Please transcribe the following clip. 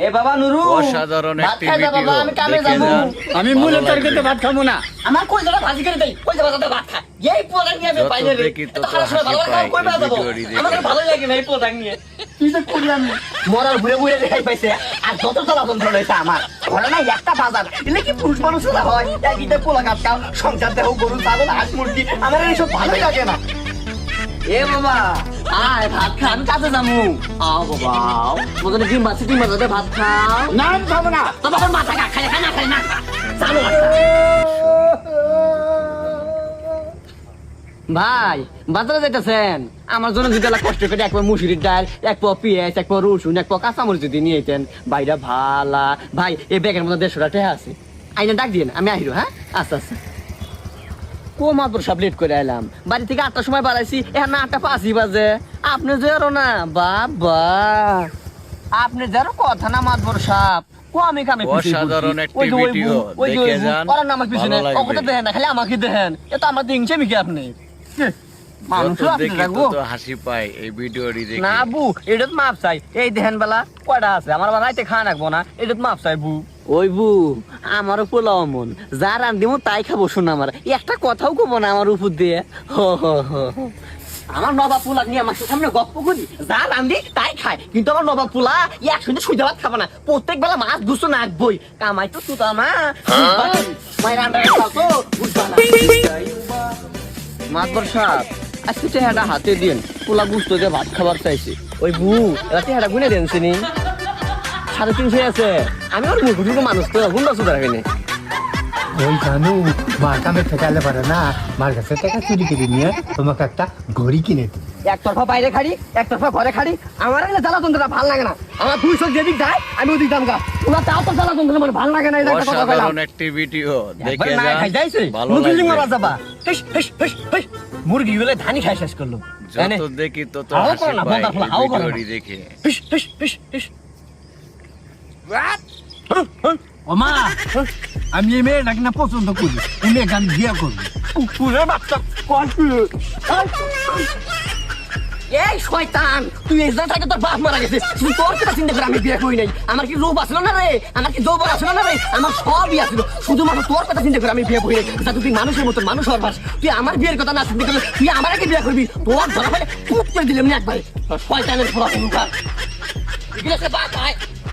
এ বাবা নুরু অসাধারণ ভাত একটি খাই যা বাবা, ভিডিও আমি কামে দেখে যাবো। যান। আমি মূলের তরকারিতে ভাত খাবো না। আমার কই জায়গা ভাজি করে দেই, কই জায়গা ভাত খা। এই পোলা নিয়ে আমি যত পাইলে রে। দেখি তত এত খারাপ সময় ভালো হাসি লাগে, পাই কই এই পাওয়া যাবো? ভিডিওটি দেখে। আমার ভালো লাগে না এই পোলা নিয়ে। কি যে করি আমি? মরার ঘুরে ঘুরে দেখাই পাইছে। আর যত জ্বালা যন্ত্রণা হয়েছে আমার। ঘরে না একটা বাজার। এলে কি পুরুষ মানুষরা হয়? একদিকে পোলা কাটকাও, সংসার দেহ, গরু, ছাগল, হাঁস, মুরগি। আমার এইসব ভালোই লাগে না। এ বাবা আয় ভাত খা, আমি কাজে যাবো। আও বাবা মতন ডিম মাছ ভাত খাও। না আমি খাবো না। তোমার মাথা খা, খাই না খাই না চালু ভাই বাজারে যাইতেছেন আমার জন্য যদি কষ্ট করে এক পাও মুসুরির ডাল, এক পাও পেঁয়াজ, এক পাও রসুন, এক পাও কাঁচামরিচ যদি নিয়ে যেতেন ভাইরা ভালা। ভাই এই ব্যাগের মধ্যে 150 টাকা আছে, আইনা ডাক দিয়ে আমি আহিরো। হ্যাঁ আচ্ছা আচ্ছা। কো মাত্র সব লেট করে এলাম, বাড়ি থেকে 8টার সময় বাড়াইছি, এখন 8:05 বাজে। আপনি যেরো না বাবা, আপনি যেরো কথা না মাতবর সাপ। আমি কামে অসাধারণ একটি ভিডিও দেখে যান, আমার পিছনে ভালো লাগবে। ওকে দেখেন না, খালি আমাকে দেখেন। এ তো আমার দিনছে মিকে আপনি মানুষ যত আপনি দেখি রাখবো তত হাসি পাই এই ভিডিওটি দেখে। না বু, এটা তো মাপ চাই। এই দেখেন বেলা কয়টা আছে, আমার আবার রাইতে খাওয়া রাখবো না, এটা তো মাপ চাই বু। ওই বু আমারও পোলাও মন, যা রান দিব তাই খাবো। শোন আমার একটা কথাও কব না আমার উপর দিয়ে। আমার নবাব পোলা নিয়ে আমার সামনে গপ্প করি, যা রান্ধি তাই খায়। কিন্তু আমার নবাব পোলা একসঙ্গে সুইদা ভাত খাবে না, প্রত্যেক বেলা মাছ দুশো নাকবই। কামাই তো তুতা না মায়ের রান্না তো বুঝবা না। মাতবর সাপ আজকে চেহারা হাতে দিন, পোলা গুস্ত দিয়ে ভাত খাবার চাইছি। ওই বু এরা চেহারা গুনে দেন চিনি 350 আছে। আমি আর মুখুটুকু মানুষ তো গুন্ডা সুদা রাখিনি। ওই জানু মার কামে ঠেকালে পারে না, মার কাছে টাকা চুরি করে নিয়ে তোমাকে একটা ঘড়ি কিনে দিই। একতরফা বাইরে খাড়ি, একতরফা ঘরে খাড়ি। আমার এগুলো জ্বালা যন্ত্রণা ভাল লাগে না। আমার 200 যেদিক যায় আমি ওদিক দাম গা। ওরা তাও তো জ্বালা যন্ত্রণা আমার ভাল লাগে না। এই একটা কথা বললাম, অসাধারণ একটি ভিডিও দেখে না যান, খাই যাইছে ভালো মুরগি মারা লাগবে। যাবা। হিস হিস হিস হিস মুরগি গুলো ধানি খাই শেষ করলো। যত দেখি তত হাও হাসি করো না, পাই বন্দা ফেলা, এই হাও করো না। ভিডিওটি দেখে। হিস হিস হিস হিস ওমা আমি এই মেয়ে নাকি না পছন্দ করি, উনি গান বিয়ে করবি। পুরে বাচ্চা কোন এই শয়তান, তুই এই জায়গা থেকে তোর বাপ মারা গেছে, তুই তোর কথা চিন্তা করে আমি বিয়ে করি নাই। আমার কি রূপ আসলো না রে, আমার কি যৌবন আসলো না রে, আমার সবই আসলো। শুধুমাত্র তোর কথা চিন্তা করে আমি বিয়ে করি নাই, যাতে তুই মানুষের মতো মানুষ হওয়ার পাস। তুই আমার বিয়ের কথা না চিন্তা করলে তুই আমার আগে বিয়ে করবি। তোর ধরা ফেলে পুত করে দিলাম না একবার। শয়তানের পোলা, ঠিক আছে বাপ